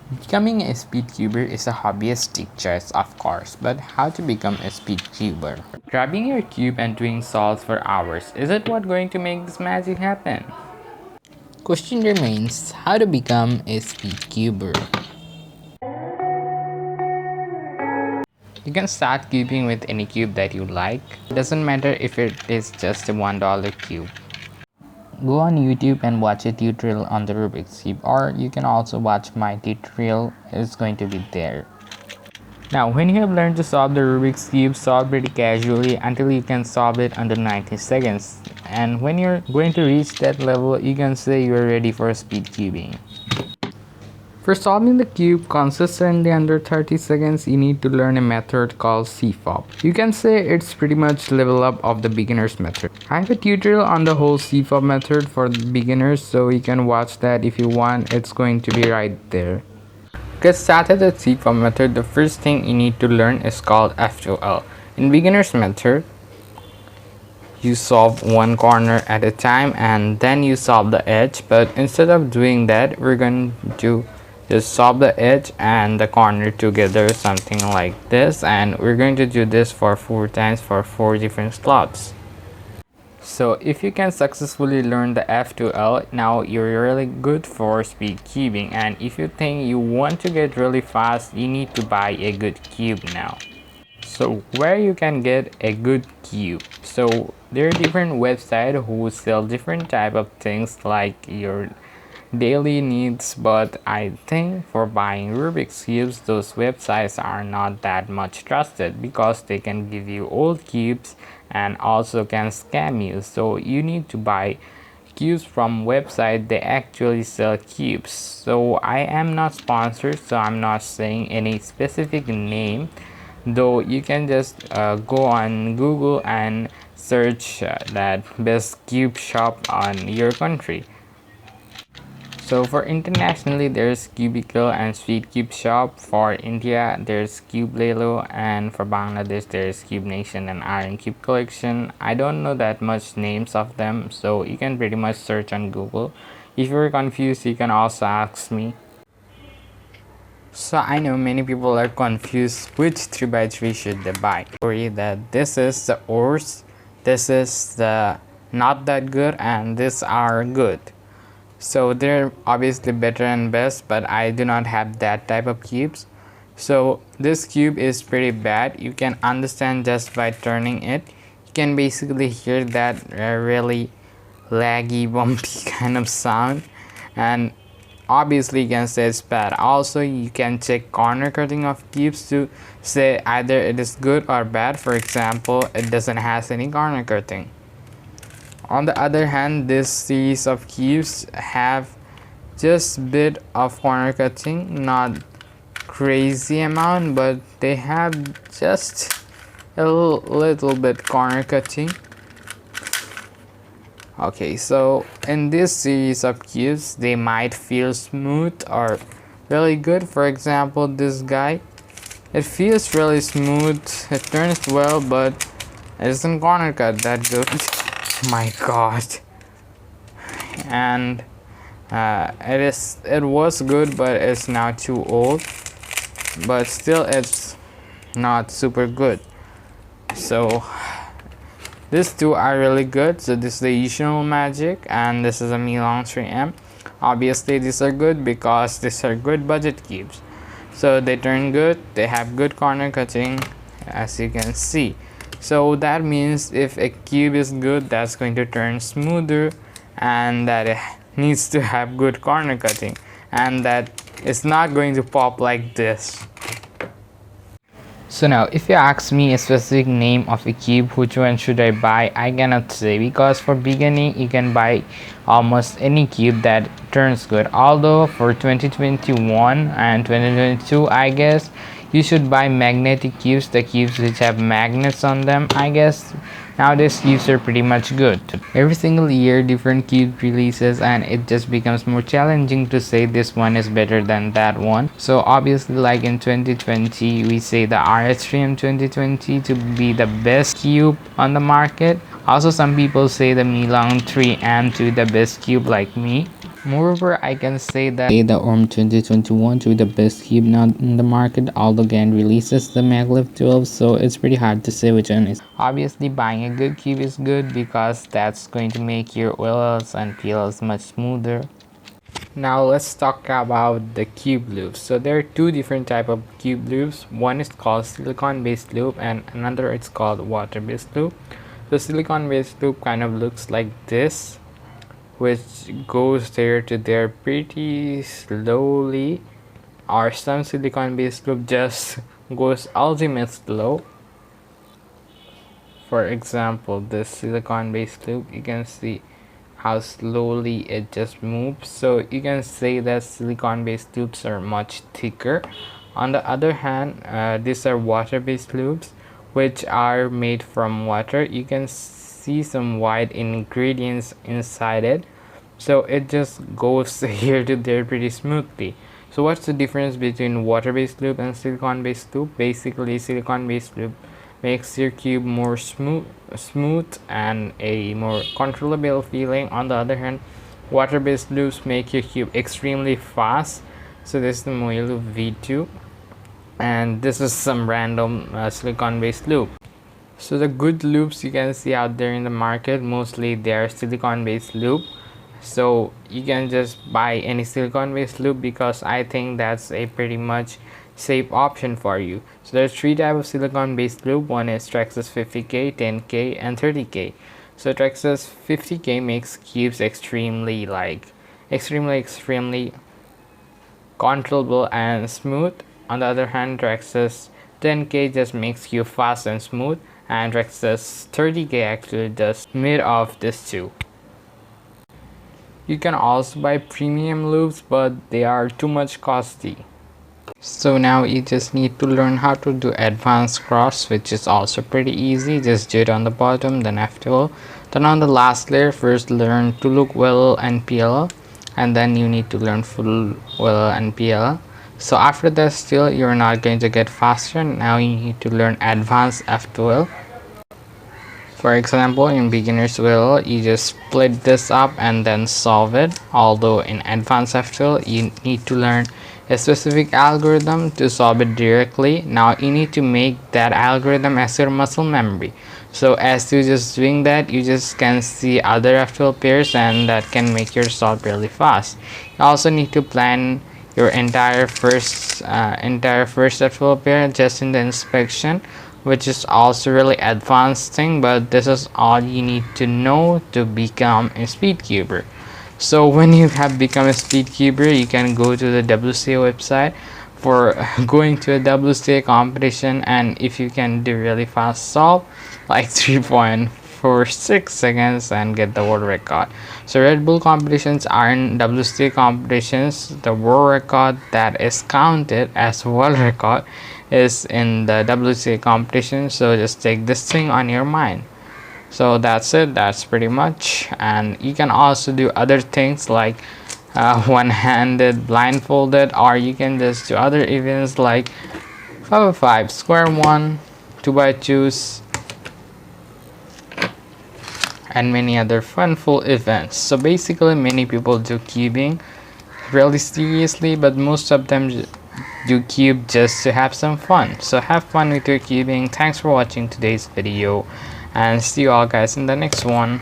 Becoming a speed cuber is a hobbyistic choice, of course, but how to become a speed cuber? Grabbing your cube and doing solves for hours, is it what going to make this magic happen? Question remains, how to become a speed cuber? You can start cubing with any cube that you like. It doesn't matter if it is just a $1 cube. Go on YouTube and watch a tutorial on the Rubik's Cube, or you can also watch my tutorial, it's going to be there. Now when you have learned to solve the Rubik's Cube, solve pretty casually until you can solve it under 90 seconds. And when you're going to reach that level, you can say you are ready for speed cubing. For solving the cube consistently under 30 seconds, you need to learn a method called CFOP. You can say it's pretty much level up of the beginner's method. I have a tutorial on the whole CFOP method for beginners, so you can watch that if you want. It's going to be right there. To get started with CFOP method, the first thing you need to learn is called F2L. In beginner's method, you solve one corner at a time and then you solve the edge, but instead of doing that, we're going to just solve the edge and the corner together, something like this, and we're going to do this for 4 times for 4 different slots. So if you can successfully learn the F2L, now you're really good for speed cubing. And if you think you want to get really fast, you need to buy a good cube now. So where you can get a good cube? So there are different websites who sell different type of things like your daily needs, but I think for buying Rubik's cubes, those websites are not that much trusted because they can give you old cubes and also can scam you. So you need to buy cubes from website they actually sell cubes. So I am not sponsored, so I'm not saying any specific name, though you can just go on Google and search that best cube shop on your country. So for internationally, there's Cubicle and Sweet Cube Shop. For India, there's Cube Lelo, and for Bangladesh, there's Cube Nation and Iron Cube Collection. I don't know that much names of them, so you can pretty much search on Google. If you're confused, you can also ask me. So I know many people are confused which 3x3 should they buy. Sorry that this is the worst, this is the not that good, and these are good. So they're obviously better and best, but I do not have that type of cubes. So this cube is pretty bad. You can understand just by turning it. You can basically hear that really laggy, bumpy kind of sound, and obviously you can say it's bad. Also, you can check corner cutting of cubes to say either it is good or bad. For example, it doesn't have any corner cutting. On the other hand, this series of cubes have just bit of corner cutting, not crazy amount, but they have just a little bit corner cutting. Okay, so in this series of cubes, they might feel smooth or really good. For example, this guy, it feels really smooth, it turns well, but it doesn't corner cut that good. My god. And it was good, but it's now too old, but still it's not super good. So these two are really good. So this is the usual magic and this is a Milong 3M. Obviously these are good because these are good budget cubes, so they turn good, they have good corner cutting, as you can see. So that means if a cube is good, that's going to turn smoother, and that it needs to have good corner cutting, and that it's not going to pop like this. So now if you ask me a specific name of a cube, which one should I buy, I cannot say, because for beginning you can buy almost any cube that turns good. Although for 2021 and 2022, I guess you should buy magnetic cubes, the cubes which have magnets on them. I guess nowadays cubes are pretty much good. Every single year different cube releases, and it just becomes more challenging to say this one is better than that one. So obviously, like in 2020, we say the RS3M 2020 to be the best cube on the market. Also, some people say the Milan 3M2 the best cube like me. Moreover, I can say that the ORM 2021 to the best cube now in the market, although again releases the maglev 12, so it's pretty hard to say which one is. Obviously, buying a good cube is good because that's going to make your oils and peels much smoother. Now let's talk about the cube loops. So there are two different type of cube loops. One is called silicone based loop and another is called water based loop. The silicone based loop kind of looks like this, which goes there to there pretty slowly, or some silicone based loop just goes ultimate slow. For example, this silicone based loop, you can see how slowly it just moves, so you can say that silicone based loops are much thicker. On the other hand, these are water based loops which are made from water. You can see some white ingredients inside it, so it just goes here to there pretty smoothly. So what's the difference between water based loop and silicone based loop? Basically, silicone based loop makes your cube more smooth and a more controllable feeling. On the other hand, water based loops make your cube extremely fast. So this is the Moilo V2 and this is some random silicone based loop. So the good loops you can see out there in the market, mostly they are silicone based loop. So you can just buy any silicone based loop because I think that's a pretty much safe option for you. So there's three types of silicone based loop. One is Traxxas 50K, 10K and 30K. So Traxxas 50K makes cubes extremely controllable and smooth. On the other hand, Traxxas 10K just makes you fast and smooth, and Traxxas 30K actually does mid of this two. You can also buy premium loops, but they are too much costly. So now you just need to learn how to do advanced cross, which is also pretty easy. Just do it on the bottom, then after, then on the last layer, first learn to look well and PL, and then you need to learn full well and PL. So after that, still you're not going to get faster. Now you need to learn advanced F12. For example, in beginner's will, you just split this up and then solve it. Although in advanced F12, you need to learn a specific algorithm to solve it directly. Now you need to make that algorithm as your muscle memory. So as you just doing that, you just can see other F12 pairs and that can make your solve really fast. You also need to plan your entire first F12 pair just in the inspection, which is also really advanced thing, but this is all you need to know to become a speed cuber. So when you have become a speed cuber, you can go to the WCA website for going to a WCA competition, and if you can do really fast solve like 3.46 seconds and get the world record. So Red Bull competitions aren't WCA competitions. The world record that is counted as world record is in the WCA competition. So just take this thing on your mind. So that's it, that's pretty much. And you can also do other things like one-handed blindfolded, or you can just do other events like 5x5 square one, 2x2s, and many other funful events. So basically many people do cubing really seriously, but most of them do cube just to have some fun. So have fun with your cubing. Thanks for watching today's video, and see you all guys in the next one.